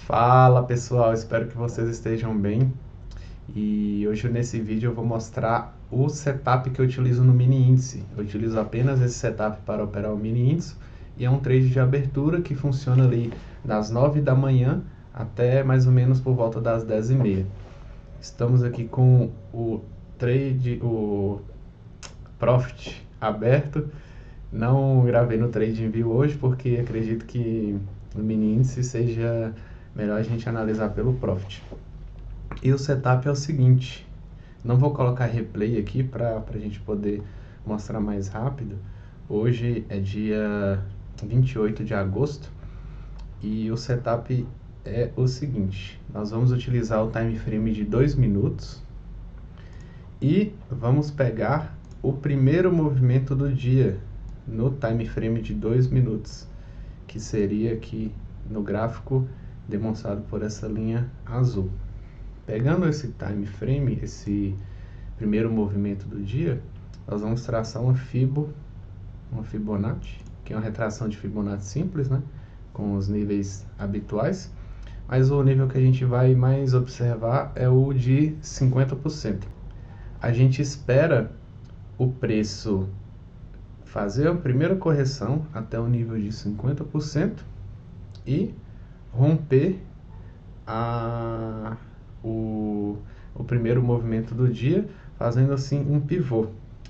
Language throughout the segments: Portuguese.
Fala pessoal, espero que vocês estejam bem. E hoje nesse vídeo eu vou mostrar o setup que eu utilizo no mini índice. Eu utilizo apenas esse setup para operar o mini índice e é um trade de abertura que funciona ali das 9 da manhã até mais ou menos por volta das 10h30. Estamos aqui com o Profit aberto. Não gravei no TradingView hoje porque acredito que no mini índice seja melhor a gente analisar pelo Profit. E o setup é o seguinte, não vou colocar replay aqui para a gente poder mostrar mais rápido. Hoje é dia 28 de agosto e o setup é o seguinte, nós vamos utilizar o time frame de 2 minutos e vamos pegar o primeiro movimento do dia no time frame de 2 minutos, que seria aqui no gráfico demonstrado por essa linha azul. Pegando esse time frame, esse primeiro movimento do dia, nós vamos traçar uma Fibonacci, que é uma retração de Fibonacci simples, né, com os níveis habituais, mas o nível que a gente vai mais observar é o de 50%. A gente espera o preço fazer a primeira correção até o nível de 50% e romper o primeiro movimento do dia, fazendo assim um pivô.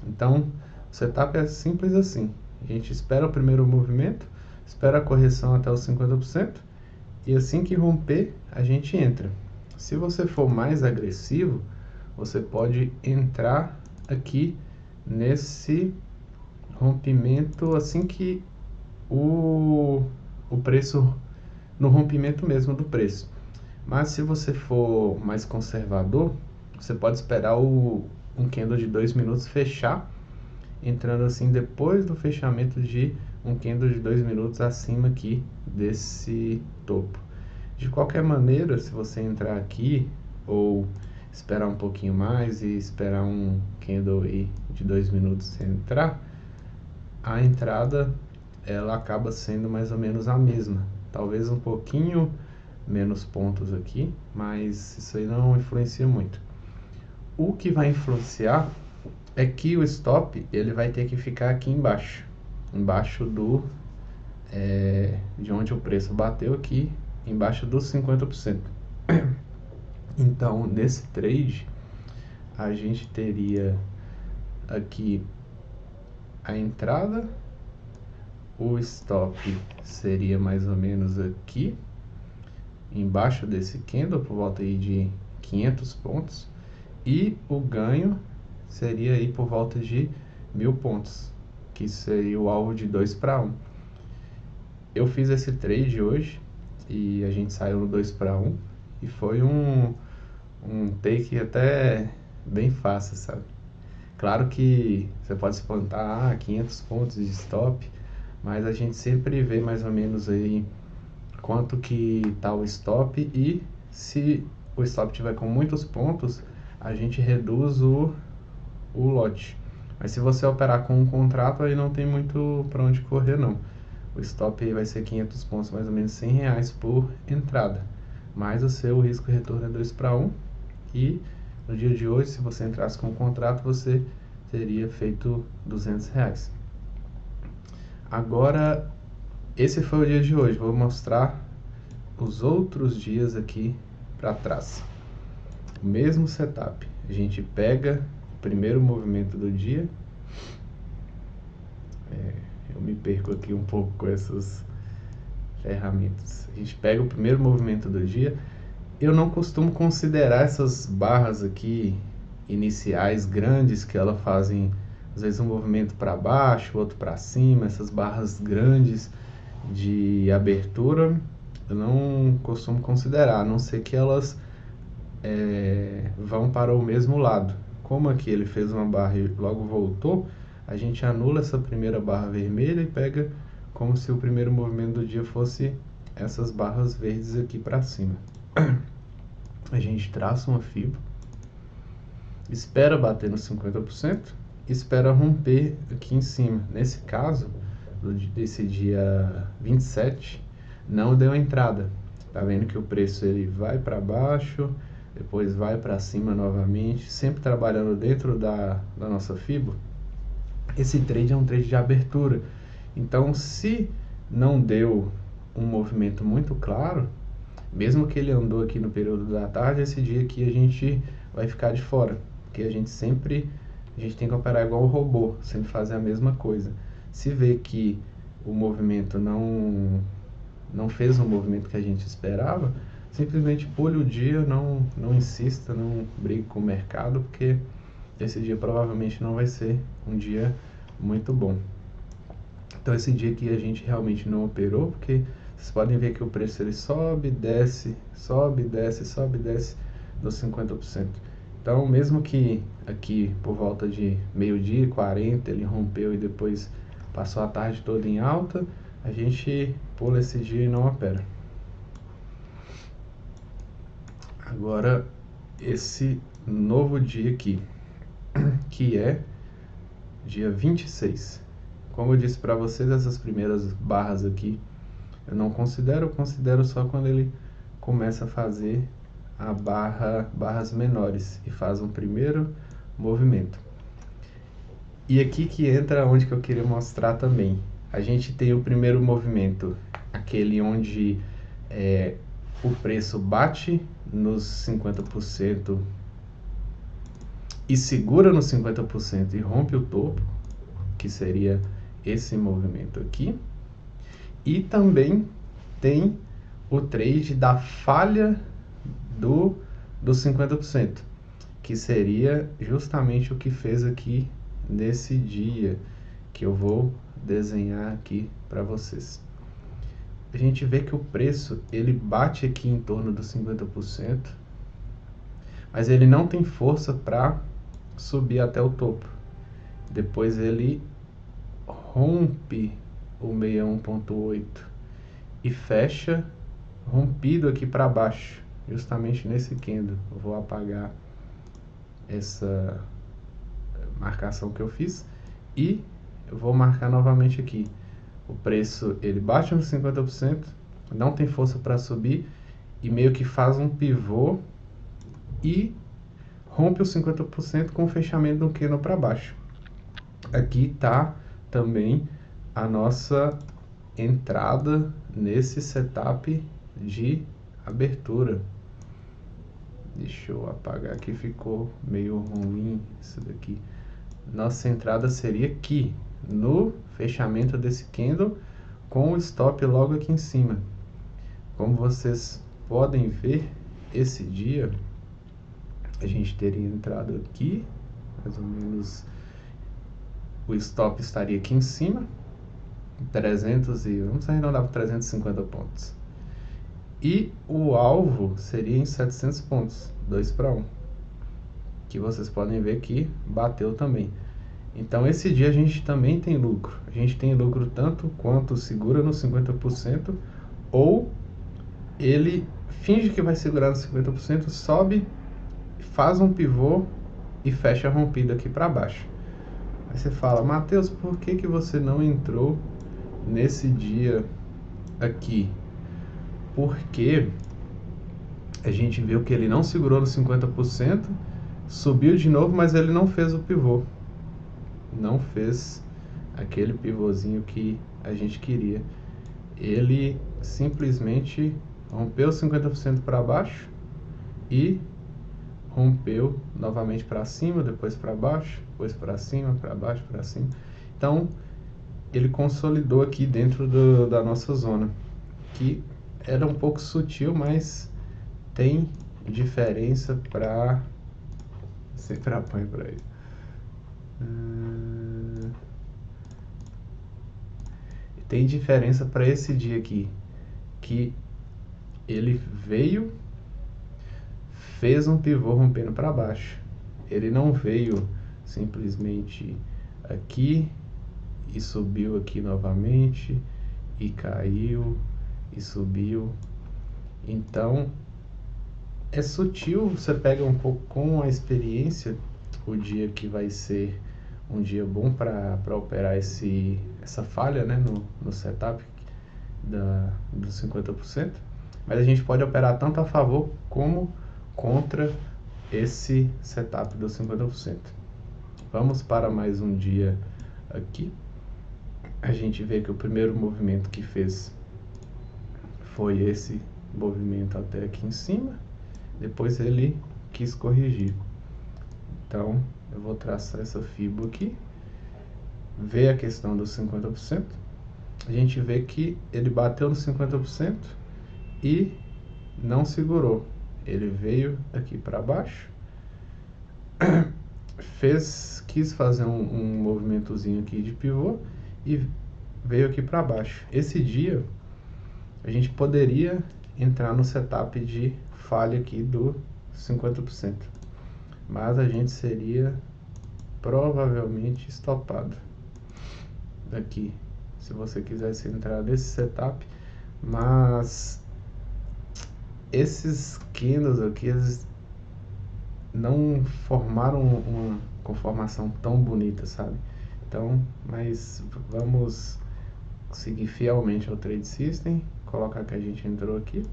Então, o setup é simples assim. A gente espera o primeiro movimento, espera a correção até os 50% e assim que romper, a gente entra. Se você for mais agressivo, você pode entrar aqui nesse rompimento assim que o preço, no rompimento mesmo do preço. Mas se você for mais conservador, você pode esperar um candle de 2 minutos fechar, entrando assim depois do fechamento de um candle de 2 minutos acima aqui desse topo. De qualquer maneira, se você entrar aqui ou esperar um pouquinho mais e esperar um candle aí de 2 minutos sem entrar, a entrada ela acaba sendo mais ou menos a mesma, talvez um pouquinho menos pontos aqui, mas isso aí não influencia muito. O que vai influenciar é que o stop ele vai ter que ficar aqui embaixo de onde o preço bateu aqui, embaixo dos 50%. Então, nesse trade, a gente teria aqui a entrada, o stop seria mais ou menos aqui, embaixo desse candle, por volta aí de 500 pontos, e o ganho seria aí por volta de 1000 pontos, que seria o alvo de 2 para 1. Eu fiz esse trade hoje e a gente saiu no 2 para 1 e foi um take até bem fácil, sabe? Claro que você pode espantar 500 pontos de stop, mas a gente sempre vê mais ou menos aí quanto que está o stop e se o stop tiver com muitos pontos, a gente reduz o lote. Mas se você operar com um contrato, aí não tem muito para onde correr não. O stop aí vai ser 500 pontos, mais ou menos R$100 por entrada. Mas o seu risco retorno é 2 para 1 e no dia de hoje, se você entrasse com um contrato, você teria feito R$200. Agora, esse foi o dia de hoje. Vou mostrar os outros dias aqui para trás. O mesmo setup. A gente pega o primeiro movimento do dia. Eu me perco aqui um pouco com essas ferramentas. A gente pega o primeiro movimento do dia. Eu não costumo considerar essas barras aqui iniciais grandes que elas fazem às vezes um movimento para baixo, outro para cima, essas barras grandes de abertura eu não costumo considerar, a não ser que elas vão para o mesmo lado. Como aqui ele fez uma barra e logo voltou, a gente anula essa primeira barra vermelha e pega como se o primeiro movimento do dia fosse essas barras verdes aqui para cima. A gente traça uma fibra, espera bater no 50%, espera romper aqui em cima. Nesse caso, desse dia 27, não deu entrada. Tá vendo que o preço ele vai para baixo, depois vai para cima novamente, sempre trabalhando dentro da nossa FIBO. Esse trade é um trade de abertura. Então, se não deu um movimento muito claro, mesmo que ele andou aqui no período da tarde, esse dia aqui a gente vai ficar de fora, porque a gente tem que operar igual o robô, sempre fazer a mesma coisa. Se vê que o movimento não fez o movimento que a gente esperava, simplesmente pule o dia, não insista, não brigue com o mercado, porque esse dia provavelmente não vai ser um dia muito bom. Então esse dia aqui a gente realmente não operou, porque vocês podem ver que o preço ele sobe, desce, sobe, desce, sobe, desce nos 50%. Então mesmo que aqui por volta de meio-dia, 40, ele rompeu e depois passou a tarde toda em alta, a gente pula esse dia e não opera. Agora esse novo dia aqui, que é dia 26. Como eu disse para vocês, essas primeiras barras aqui eu não considero, eu considero só quando ele começa a fazer a barras menores e faz um primeiro movimento. E aqui que entra onde que eu queria mostrar também. A gente tem o primeiro movimento, aquele onde o preço bate nos 50% e segura nos 50% e rompe o topo, que seria esse movimento aqui. E também tem o trade da falha dos 50%, que seria justamente o que fez aqui nesse dia, que eu vou desenhar aqui para vocês. A gente vê que o preço ele bate aqui em torno dos 50%, mas ele não tem força para subir até o topo. Depois ele rompe o 61.8 e fecha rompido aqui para baixo, justamente nesse candle. Eu vou apagar essa marcação que eu fiz e eu vou marcar novamente aqui. O preço ele bate nos 50%, não tem força para subir e meio que faz um pivô e rompe os 50% com o fechamento do candle para baixo. Aqui está também a nossa entrada nesse setup de abertura. Deixa eu apagar aqui, ficou meio ruim isso daqui. Nossa entrada seria aqui, no fechamento desse candle, com o stop logo aqui em cima. Como vocês podem ver, esse dia a gente teria entrado aqui, mais ou menos, o stop estaria aqui em cima, 300 e vamos arredondar para 350 pontos. E o alvo seria em 700 pontos, 2 para 1, que vocês podem ver que bateu também. Então esse dia a gente também tem lucro. A gente tem lucro tanto quanto segura no 50%, ou ele finge que vai segurar no 50%, sobe, faz um pivô e fecha rompido aqui para baixo. Aí você fala, Matheus, por que você não entrou nesse dia aqui? Porque a gente viu que ele não segurou no 50%, subiu de novo, mas ele não fez o pivô. Não fez aquele pivôzinho que a gente queria. Ele simplesmente rompeu 50% para baixo e rompeu novamente para cima, depois para baixo, depois para cima, para baixo, para cima. Então, ele consolidou aqui dentro da nossa zona, que era um pouco sutil, mas tem diferença para... Sempre apanho para ele. Tem diferença para esse dia aqui, que ele veio, fez um pivô rompendo para baixo. Ele não veio simplesmente aqui e subiu aqui novamente e caiu e subiu. Então é sutil, você pega um pouco com a experiência o dia que vai ser um dia bom para operar essa falha, né, no setup dos 50%. mas a gente pode operar tanto a favor como contra esse setup dos 50%. Vamos para mais um dia aqui. A gente vê que o primeiro movimento que fez foi esse movimento até aqui em cima, depois ele quis corrigir. Então eu vou traçar essa fibra aqui, ver a questão dos 50%, a gente vê que ele bateu no 50% e não segurou, ele veio aqui para baixo, quis fazer um movimentozinho aqui de pivô e veio aqui para baixo. Esse dia a gente poderia entrar no setup de falha aqui do 50%, mas a gente seria provavelmente estopado aqui, se você quisesse entrar nesse setup, mas esses candles aqui, eles não formaram uma conformação tão bonita, sabe? Então, mas vamos seguir fielmente ao Trade System, colocar que a gente entrou aqui,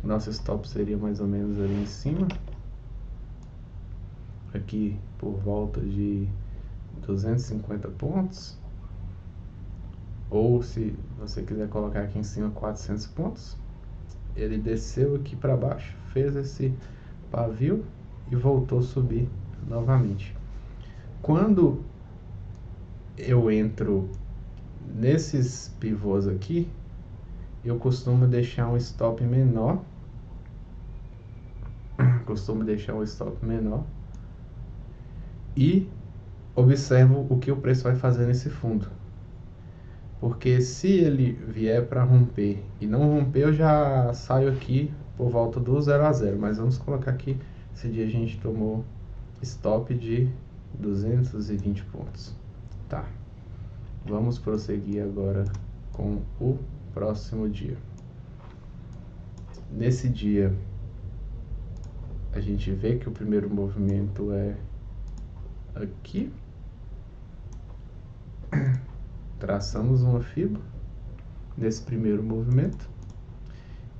nosso stop seria mais ou menos ali em cima, aqui por volta de 250 pontos, ou se você quiser colocar aqui em cima 400 pontos. Ele desceu aqui para baixo, fez esse pavio e voltou a subir novamente. Quando eu entro nesses pivôs aqui, eu costumo deixar um stop menor, e observo o que o preço vai fazer nesse fundo, porque se ele vier para romper e não romper, eu já saio aqui por volta do 0 a 0, mas vamos colocar aqui, esse dia a gente tomou stop de 220 pontos, tá? Vamos prosseguir agora com o próximo dia. Nesse dia a gente vê que o primeiro movimento é aqui, traçamos uma fibra nesse primeiro movimento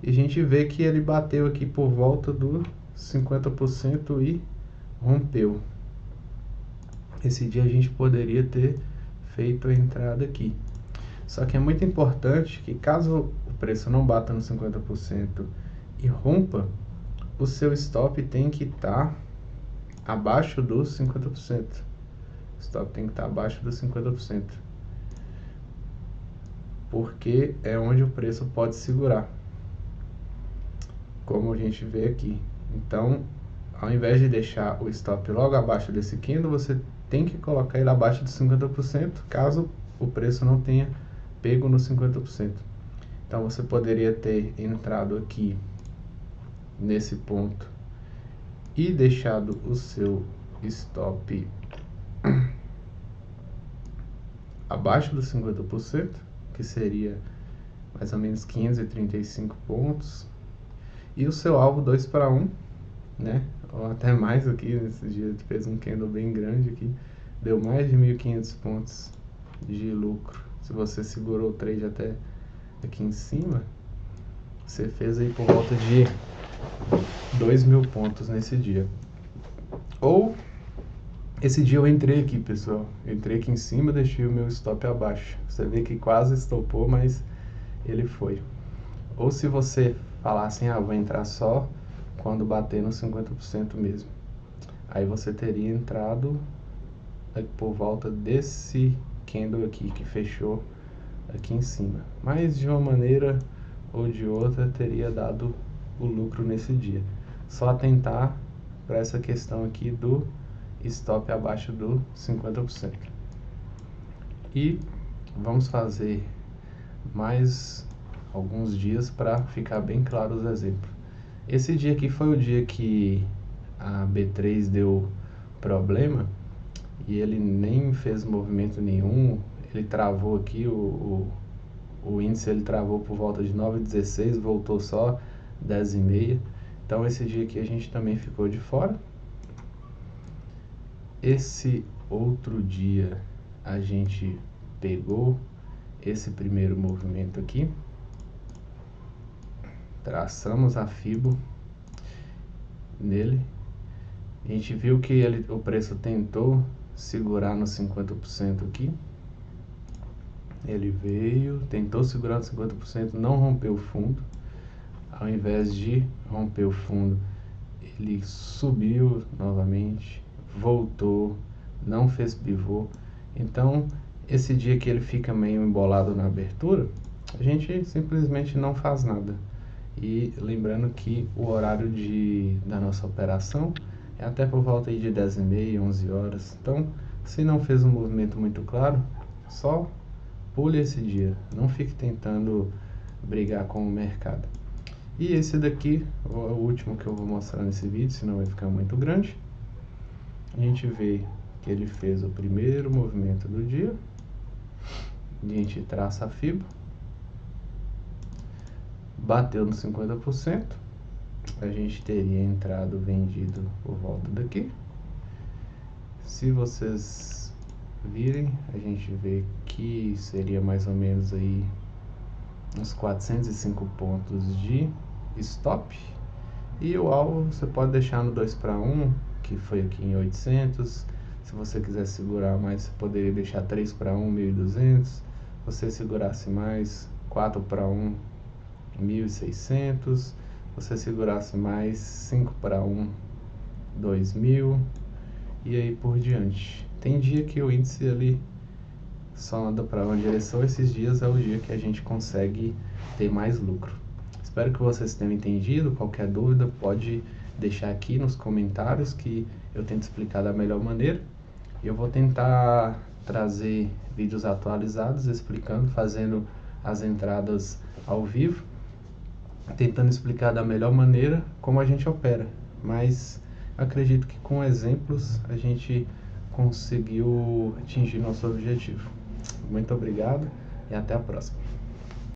e a gente vê que ele bateu aqui por volta do 50% e rompeu. Esse dia a gente poderia ter feito a entrada aqui, só que é muito importante que caso o preço não bata no 50% e rompa, o seu stop tem que estar abaixo dos 50%. O stop tem que estar abaixo dos 50%. Porque é onde o preço pode segurar, como a gente vê aqui. Então, ao invés de deixar o stop logo abaixo desse candle, você tem que colocar ele abaixo de 50%, caso o preço não tenha pego no 50%. Então, você poderia ter entrado aqui nesse ponto e deixado o seu stop abaixo dos 50%, que seria mais ou menos 535 pontos, e o seu alvo 2 para 1, né? Ou até mais aqui, nesse dia fez um candle bem grande aqui, deu mais de 1.500 pontos de lucro. Se você segurou o trade até aqui em cima, você fez aí por volta de 2.000 pontos nesse dia. Ou esse dia eu entrei aqui, pessoal, entrei aqui em cima, deixei o meu stop abaixo, você vê que quase estopou, mas ele foi. Ou se você falar assim, vou entrar só quando bater no 50% mesmo, aí você teria entrado por volta desse candle aqui que fechou aqui em cima, mas de uma maneira ou de outra teria dado o lucro nesse dia. Só atentar para essa questão aqui do stop abaixo do 50%. E vamos fazer mais alguns dias para ficar bem claro os exemplos. Esse dia aqui foi o dia que a B3 deu problema e ele nem fez movimento nenhum, ele travou aqui, o índice ele travou por volta de 9,16, voltou só 10,5. Então esse dia aqui a gente também ficou de fora. Esse outro dia a gente pegou esse primeiro movimento aqui, traçamos a FIBO nele. A gente viu que o preço tentou segurar no 50% aqui. Ele veio, tentou segurar no 50%, não rompeu o fundo. Ao invés de romper o fundo, ele subiu novamente, voltou, não fez pivô. Então, esse dia que ele fica meio embolado na abertura, a gente simplesmente não faz nada. E lembrando que o horário da nossa operação é até por volta aí de 10h30, 11 horas. Então, se não fez um movimento muito claro, só pule esse dia. Não fique tentando brigar com o mercado. E esse daqui é o último que eu vou mostrar nesse vídeo, senão vai ficar muito grande. A gente vê que ele fez o primeiro movimento do dia. A gente traça a FIBO. Bateu no 50%. A gente teria entrado vendido por volta daqui. Se vocês virem, a gente vê que seria mais ou menos aí uns 405 pontos de stop. E o alvo você pode deixar no 2:1, que foi aqui em 800. Se você quiser segurar mais, você poderia deixar 3:1, 1.200. Se você segurasse mais, 4:1, 1.600. Você segurasse mais, 5:1, 2.000, e aí por diante. Tem dia que o índice ali só anda para uma direção. Esses dias é o dia que a gente consegue ter mais lucro. Espero que vocês tenham entendido. Qualquer dúvida pode deixar aqui nos comentários, que eu tento explicar da melhor maneira. Eu vou tentar trazer vídeos atualizados explicando, fazendo as entradas ao vivo, tentando explicar da melhor maneira como a gente opera. Mas acredito que com exemplos a gente conseguiu atingir nosso objetivo. Muito obrigado e até a próxima.